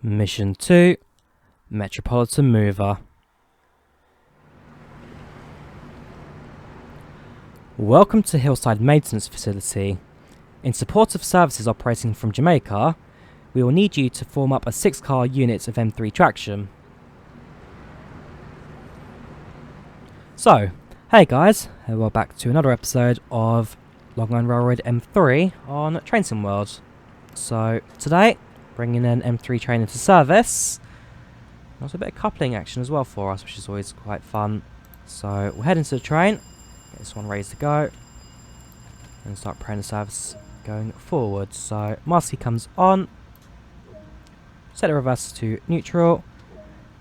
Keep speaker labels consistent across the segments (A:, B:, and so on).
A: Mission 2, Metropolitan Mover. Welcome to Hillside Maintenance Facility. In support of services operating from Jamaica, we will need you to form up a 6-car unit of M3 traction. So, hey guys, we're back to another episode of Long Line Railroad M3 on Train Sim World. So, today, bringing an M3 train into service. Also a bit of coupling action as well for us, which is always quite fun. So, we'll head into the train, get this one ready to go, and start preparing the service going forward. So, master key comes on, set the reverse to neutral,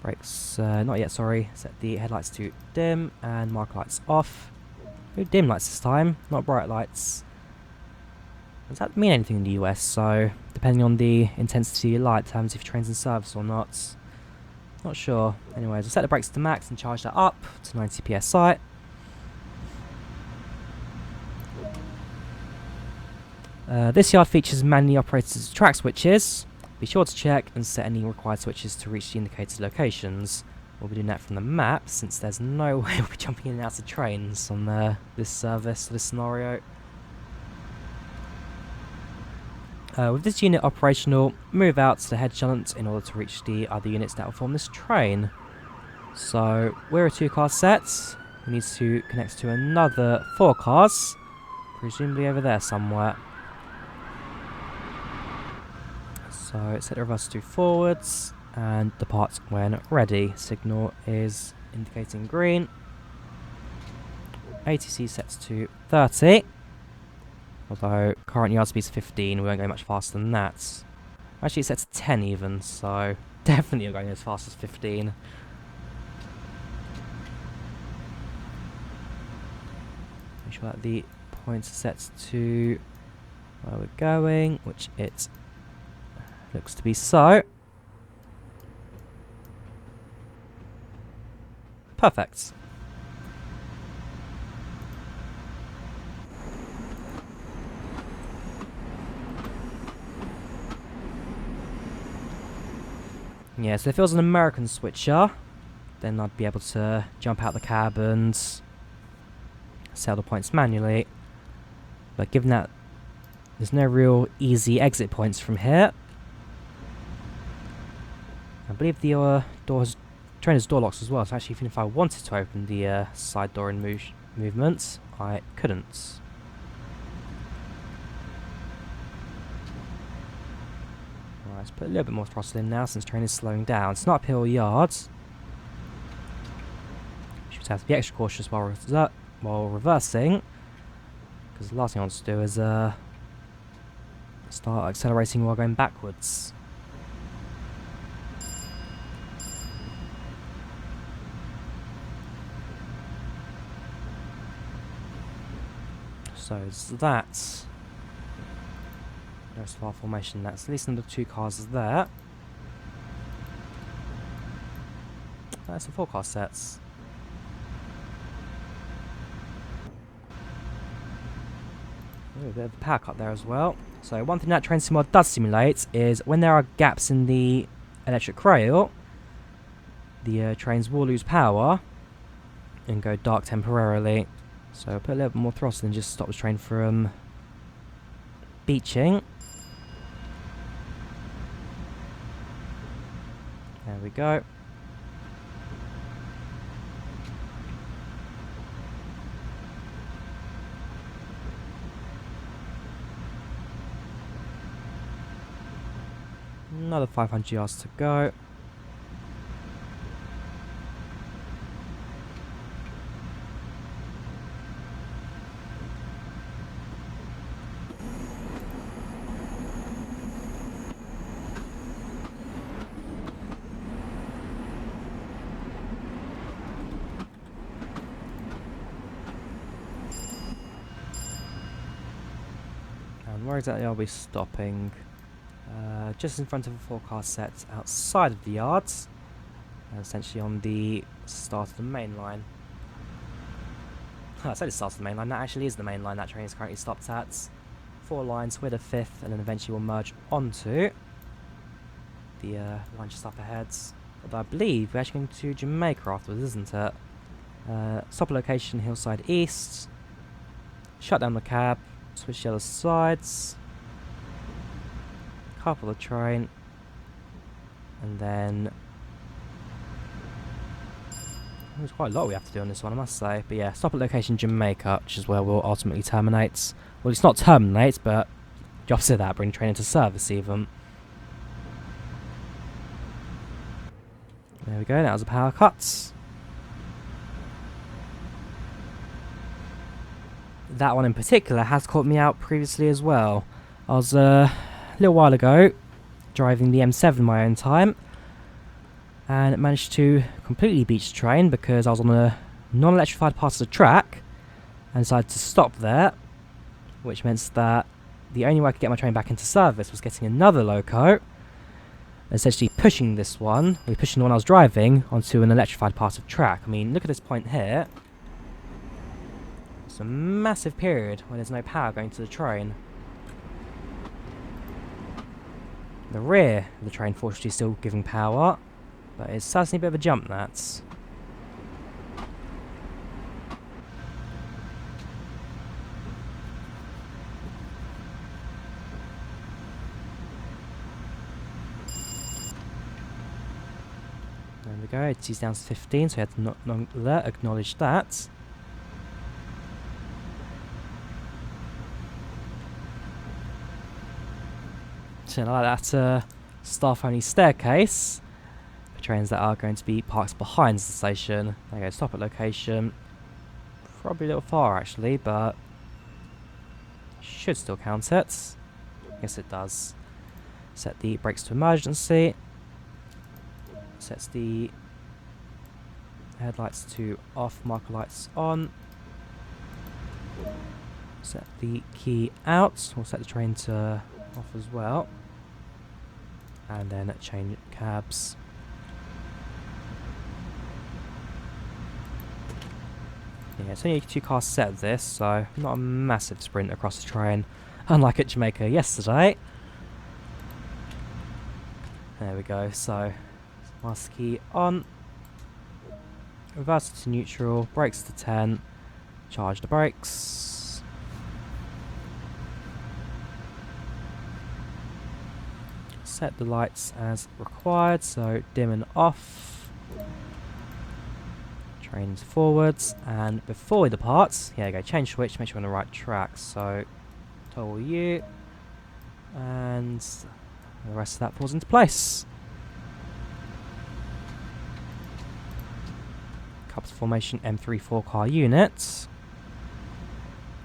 A: brakes, not yet, sorry, set the headlights to dim, and marker lights off. No dim lights this time, not bright lights. Does that mean anything in the US? So, depending on the intensity of your light, determines if your train's in service or not. Not sure. Anyways, I'll set the brakes to max and charge that up to 90 psi. This yard features manually operated track switches. Be sure to check and set any required switches to reach the indicated locations. We'll be doing that from the map, since there's no way we'll be jumping in and out of trains on this service, this scenario. With this unit operational, move out to the head shunt in order to reach the other units that will form this train. So, we're a 2-car set. We need to connect to another 4 cars, presumably over there somewhere. So, set the reverse to forwards and depart when ready. Signal is indicating green. ATC sets to 30. Although current yard speed's 15, we won't go much faster than that. Actually, it's set to 10 even, so definitely you're going as fast as 15. Make sure that the points are set to where we're going, which it looks to be so. Perfect. Yeah, so if it was an American switcher, then I'd be able to jump out the cab and sell the points manually. But given that there's no real easy exit points from here, I believe the train has door locks as well, so actually even if I wanted to open the side door in movement, I couldn't. Let's put a little bit more throttle in now since the train is slowing down. It's not uphill yards. Should have to be extra cautious while reversing, because the last thing I want to do is start accelerating while going backwards. So it's that. The rest of our formation, that's at least another 2 cars there. That's the 4-car sets. Ooh, a bit of a power cut there as well. So one thing that Train Sim Mod does simulate is when there are gaps in the electric rail, the trains will lose power and go dark temporarily. So put a little bit more throttle and just stop the train from beaching. There we go. Another 500 yards to go. Where exactly are we stopping? Just in front of a 4-car set outside of the yards, essentially on the start of the main line. I said it starts the main line, that actually is the main line that train is currently stopped at. 4 lines with a 5th, and then eventually we'll merge onto the one just up ahead. But I believe we're actually going to Jamaica afterwards, isn't it? Stop at location Hillside East. Shut down the cab. Switch the other sides. Couple the train. And then... there's quite a lot we have to do on this one, I must say. But yeah, stop at location Jamaica, which is where we'll ultimately terminate. Well, it's not terminate, but the opposite of that, bring the train into service even. There we go, that was a power cut. That one in particular has caught me out previously as well. I was a little while ago driving the M7 my own time, and managed to completely beach the train because I was on a non-electrified part of the track and decided to stop there, which meant that the only way I could get my train back into service was getting another loco, essentially pushing this one, pushing the one I was driving onto an electrified part of track. I mean, look at this point here. It's a massive period when there's no power going to the train. The rear of the train, fortunately, is still giving power, but it's certainly a bit of a jump, that. There we go, it's down to 15, so we had to acknowledge that. So like that staff-only staircase for trains that are going to be parked behind the station. There you go, stop at location. Probably a little far actually, but should still count it. Yes, it does. Set the brakes to emergency. Sets the headlights to off, marker lights on. Set the key out. We'll set the train to off as well. And then change cabs. Yeah, it's only a 2-car set this, so not a massive sprint across the train, unlike at Jamaica yesterday. There we go, so master key on, reverse to neutral, brakes to 10, charge the brakes. Set the lights as required, so dim and off. Trains forwards, and before we depart, here we go, change switch, make sure we're on the right track, so toggle U, and the rest of that falls into place. Couples formation M3 4-car unit,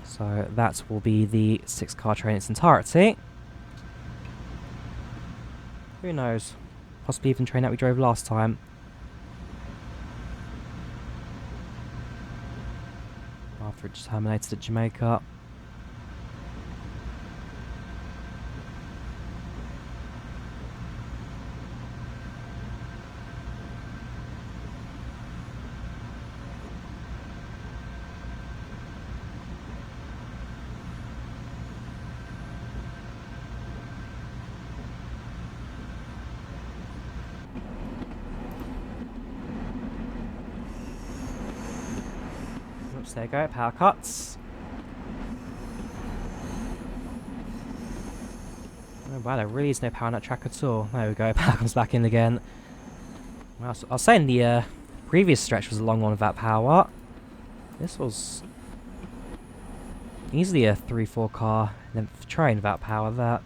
A: so that will be the 6-car train in its entirety. Who knows? Possibly even the train that we drove last time. After it just terminated at Jamaica. Oops, there you go, power cuts. Oh wow, there really is no power on that track at all. There we go, power comes back in again. Well, I was saying the previous stretch was a long one without power. This was easily a 3-4 car length train without power, that.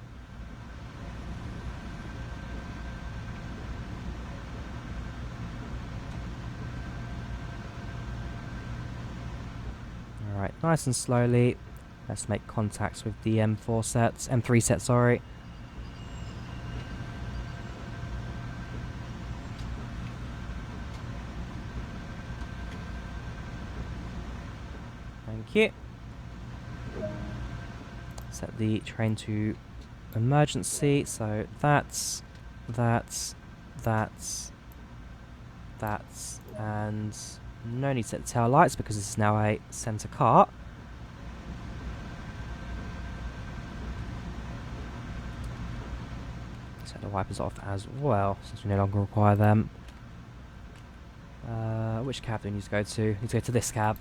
A: Alright, nice and slowly, let's make contacts with the M3 set, sorry. Thank you. Set the train to emergency, so that's, and no need to set the tail lights because this is now a centre car. Set the wipers off as well, since we no longer require them. Which cab do we need to go to? We need to go to this cab.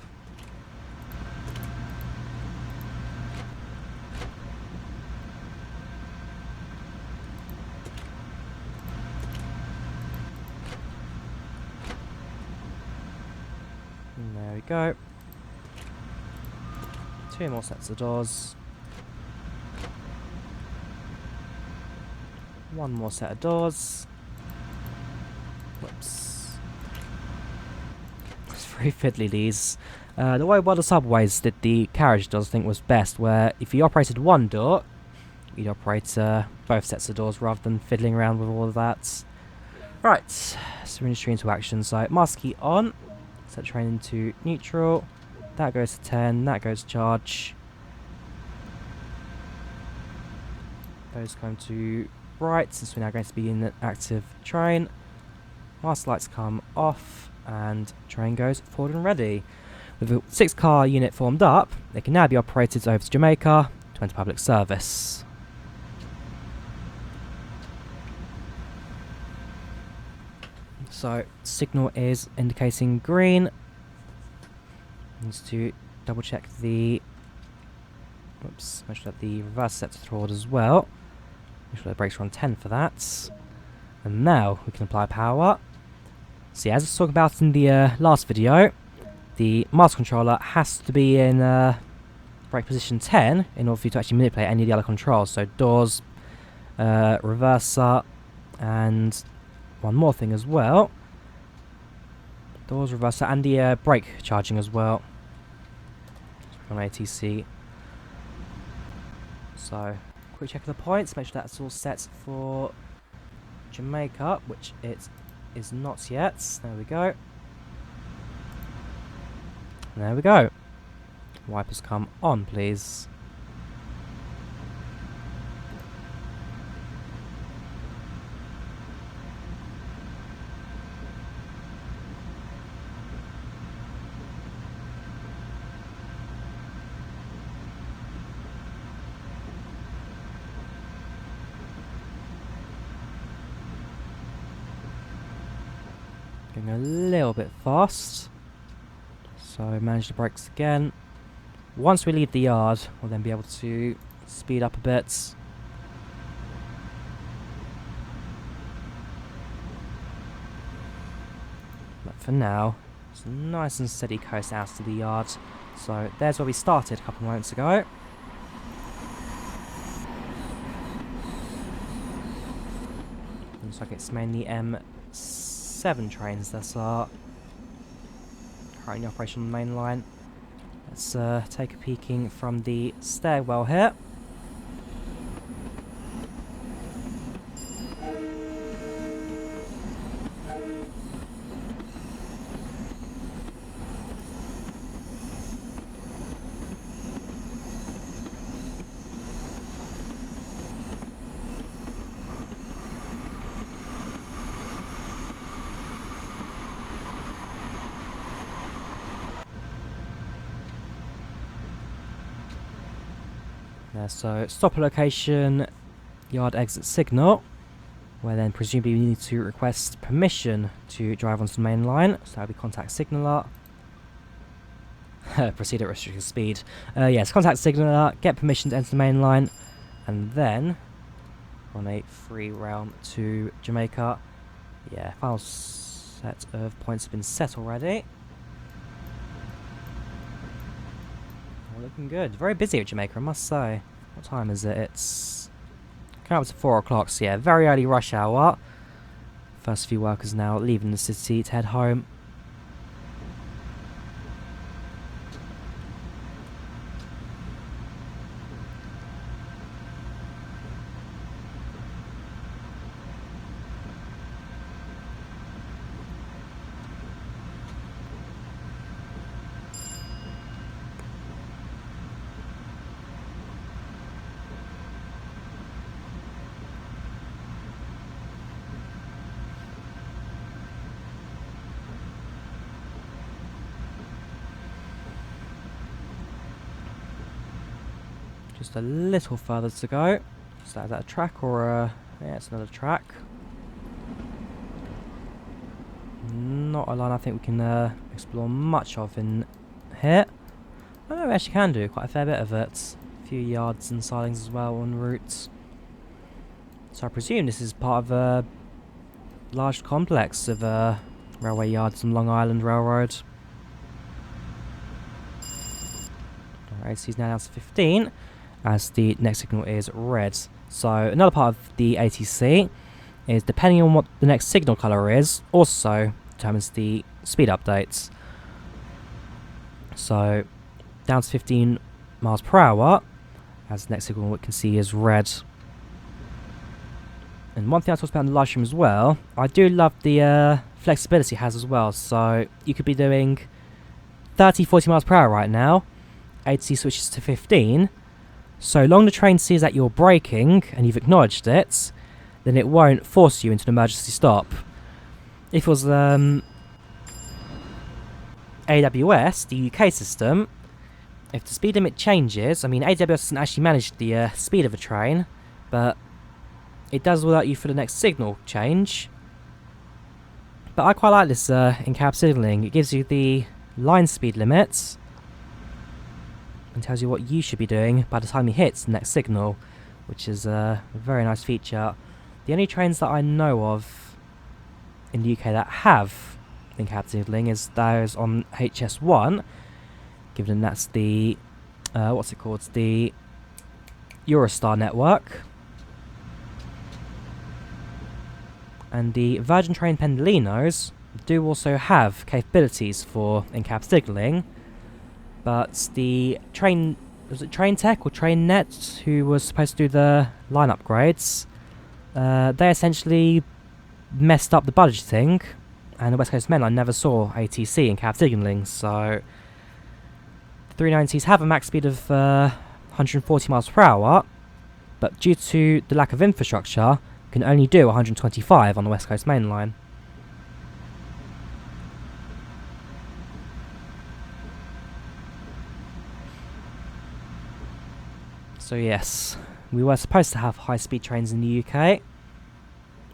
A: And there we go. 2 more sets of doors. 1 more set of doors. Whoops. It's very fiddly, these. The way the subways did the carriage doors, I think, was best, where if you operated 1 door, you'd operate both sets of doors rather than fiddling around with all of that. Right, so we're in straight into action. So, master key on. Set train into neutral. That goes to 10, that goes to charge. Those going to right, since we're now going to be in an active train. Master lights come off, and train goes forward and ready. With a 6-car unit formed up, they can now be operated over to Jamaica to enter public service. So, signal is indicating green. Needs to double check the... Oops, make sure that the reverse set's throttled as well. Make sure the brakes are on 10 for that. And now we can apply power. See, as I was talking about in the last video, the master controller has to be in brake position 10 in order for you to actually manipulate any of the other controls. So doors, reverser, and one more thing as well. Doors, reverser, and the brake charging as well. On ATC. So, quick check of the points, make sure that's all set for Jamaica, which it is not yet. There we go. There we go. Wipers come on, please. Going a little bit fast. So manage the brakes again. Once we leave the yard, we'll then be able to speed up a bit. But for now, it's a nice and steady coast out to the yard. So there's where we started a couple of moments ago. Looks like it's mainly M7 trains that are currently in operation on the main line. Let's take a peeking from the stairwell here. So stop location, yard exit signal, where then presumably we need to request permission to drive onto the main line. So that'll be contact signaller. Proceed at restricted speed. Yes, contact signaller, get permission to enter the main line, and then on a free round to Jamaica. Yeah, final set of points have been set already. Looking good. Very busy at Jamaica, I must say. What time is it? It's coming up to 4 o'clock, so yeah, very early rush hour. First few workers now leaving the city to head home. Just a little further to go. Is that a track or a Yeah, it's another track. Not a line I think we can explore much of in here. I know we actually can do quite a fair bit of it. A few yards and sidings as well on routes. So I presume this is part of a large complex of railway yards on Long Island Railroad. Alright, so he's now down to 15 as the next signal is red. So another part of the ATC is depending on what the next signal colour is, also determines the speed updates. So down to 15 miles per hour as the next signal we can see is red. And one thing I talked about in the live stream as well, I do love the flexibility it has as well. So you could be doing 30-40 miles per hour right now, ATC switches to 15. So long the train sees that you're braking and you've acknowledged it, then it won't force you into an emergency stop. If it was AWS, the UK system, if the speed limit changes, I mean AWS doesn't actually manage the speed of a train, but it does alert you for the next signal change. But I quite like this in-cab signalling. It gives you the line speed limits and tells you what you should be doing by the time you hit the next signal, which is a very nice feature. The only trains that I know of in the UK that have in-cab signalling is those on HS1, given that's the what's it called? It's the Eurostar network. And the Virgin Train Pendolinos do also have capabilities for in-cab signalling, but the train, was it Train Tech or Train Net, who was supposed to do the line upgrades, they essentially messed up the budgeting, and the West Coast Main Line never saw ATC in-cab signalling, so the 390s have a max speed of 140 miles per hour, but due to the lack of infrastructure, can only do 125 on the West Coast Main Line. So yes, we were supposed to have high-speed trains in the UK,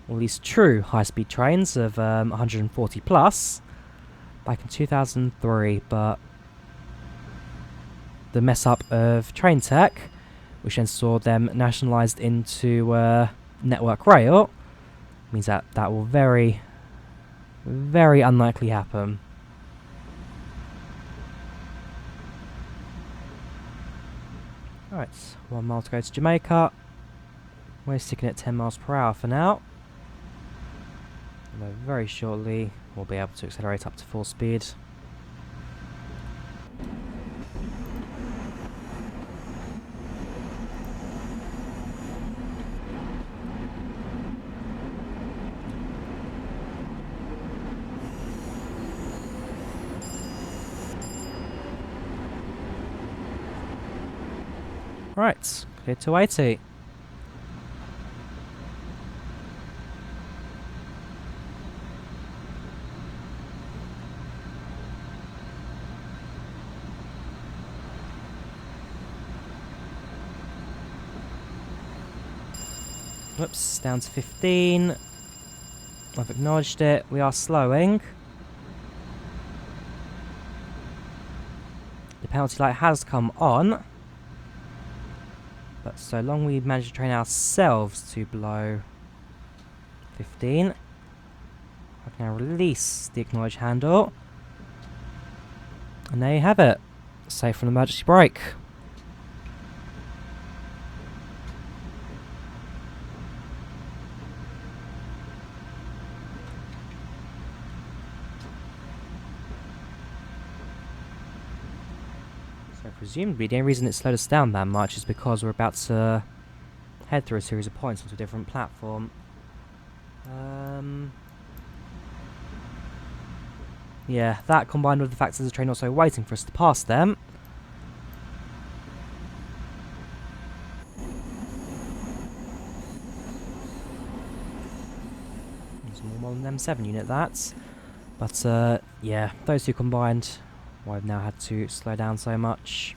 A: or at least true high-speed trains of 140 plus, back in 2003, but the mess up of Train Tech, which then saw them nationalised into Network Rail, means that that will very, very unlikely happen. Alright, 1 mile to go to Jamaica. We're sticking at 10 miles per hour for now. Although very shortly we'll be able to accelerate up to full speed. Right, clear to 80. Whoops, down to 15. I've acknowledged it. We are slowing. The penalty light has come on. But so long we manage to train ourselves to below 15. I can now release the acknowledge handle. And there you have it. Safe from emergency brake. Presumably the only reason it slowed us down that much is because we're about to head through a series of points onto a different platform. Yeah, that combined with the fact there's a train also waiting for us to pass them. It's more than an M7 unit, that. But yeah, those two combined, why I've now had to slow down so much.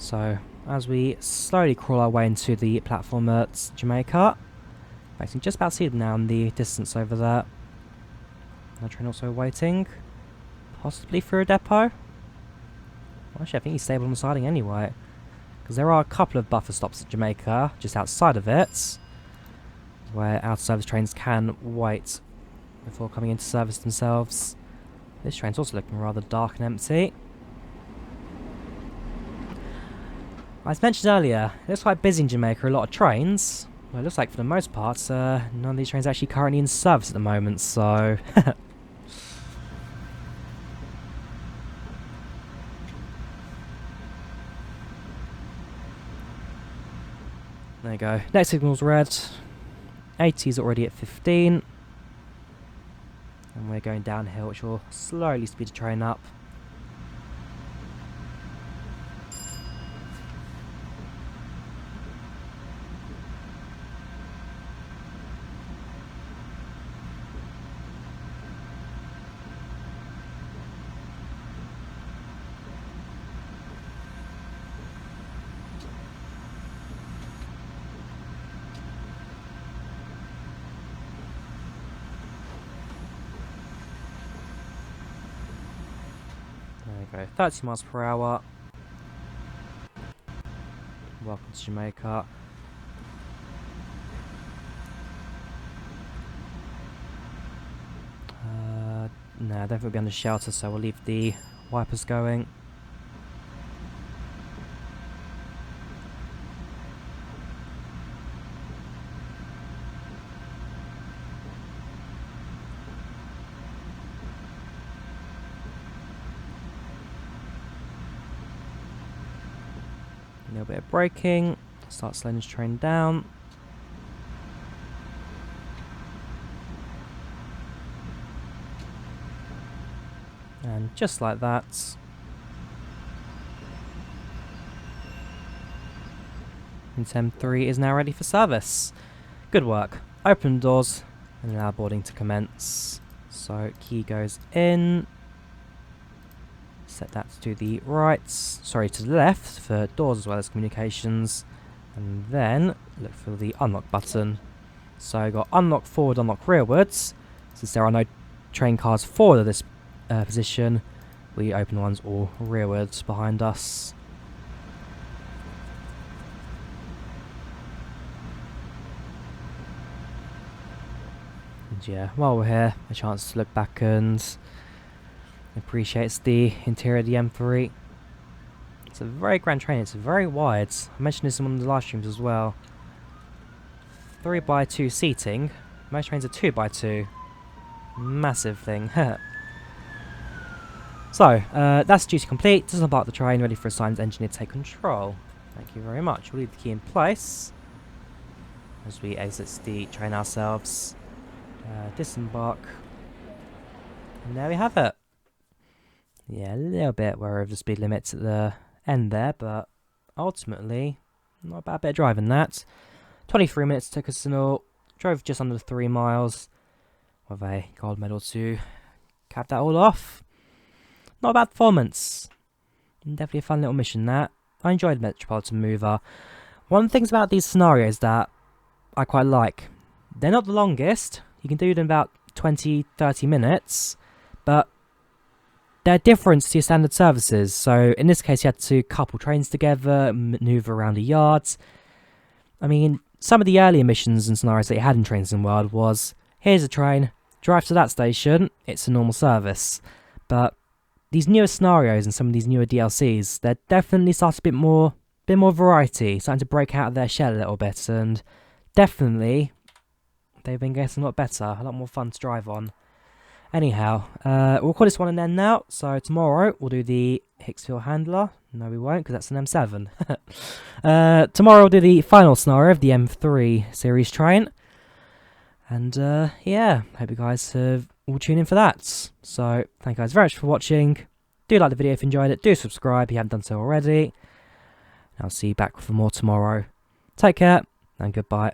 A: So, as we slowly crawl our way into the platform at Jamaica, I can just about see them now in the distance over there. Another train also waiting, possibly through a depot. Actually, I think he's stable on the siding anyway, because there are a couple of buffer stops at Jamaica, just outside of it, where out-of-service trains can wait before coming into service themselves. This train's also looking rather dark and empty. As mentioned earlier, it looks quite busy in Jamaica, a lot of trains. Well, it looks like for the most part, none of these trains are actually currently in service at the moment, so... There you go. Next signal's red. 80's already at 15. And we're going downhill, which will slowly speed the train up. There we go, 30 miles per hour. Welcome to Jamaica. No, I don't think we'll be under shelter, so we'll leave the wipers going. A little bit of braking, start slowing this train down. And just like that, M3 is now ready for service. Good work. Open doors and allow boarding to commence. So key goes in. Set that to the right, sorry, to the left for doors as well as communications, and then look for the unlock button. So got unlock forward, unlock rearwards. Since there are no train cars forward of this position, we open the ones all rearwards behind us. And yeah, while we're here, a chance to look back and appreciates the interior of the M3. It's a very grand train, it's very wide. I mentioned this in one of the live streams as well. 3x2 seating. Most trains are 2x2. Massive thing. So, that's duty complete. Doesn't embark the train, ready for assigned engineer to take control. Thank you very much. We'll leave the key in place as we exit the train ourselves. Disembark. And there we have it. Yeah, a little bit wary of the speed limits at the end there, but ultimately, not a bad bit of driving that. 23 minutes took us in all. Drove just under 3 miles with a gold medal to cap that all off. Not a bad performance. Definitely a fun little mission that. I enjoyed Metropolitan Mover. One of the things about these scenarios that I quite like, they're not the longest. You can do them about 20-30 minutes, but they're different to your standard services. So in this case, you had to couple trains together, maneuver around the yards. I mean, some of the earlier missions and scenarios that you had in Trains in World was, here's a train, drive to that station, it's a normal service. But these newer scenarios and some of these newer DLCs, they're definitely starting a bit more variety, starting to break out of their shell a little bit, and definitely they've been getting a lot better, a lot more fun to drive on. Anyhow, we'll call this one an end now. So tomorrow we'll do the Hicksville Handler. No, we won't, because that's an M7. Tomorrow we'll do the final scenario of the M3 series train. And yeah, hope you guys will tune in for that. So thank you guys very much for watching. Do like the video if you enjoyed it. Do subscribe if you haven't done so already. I'll see you back for more tomorrow. Take care and goodbye.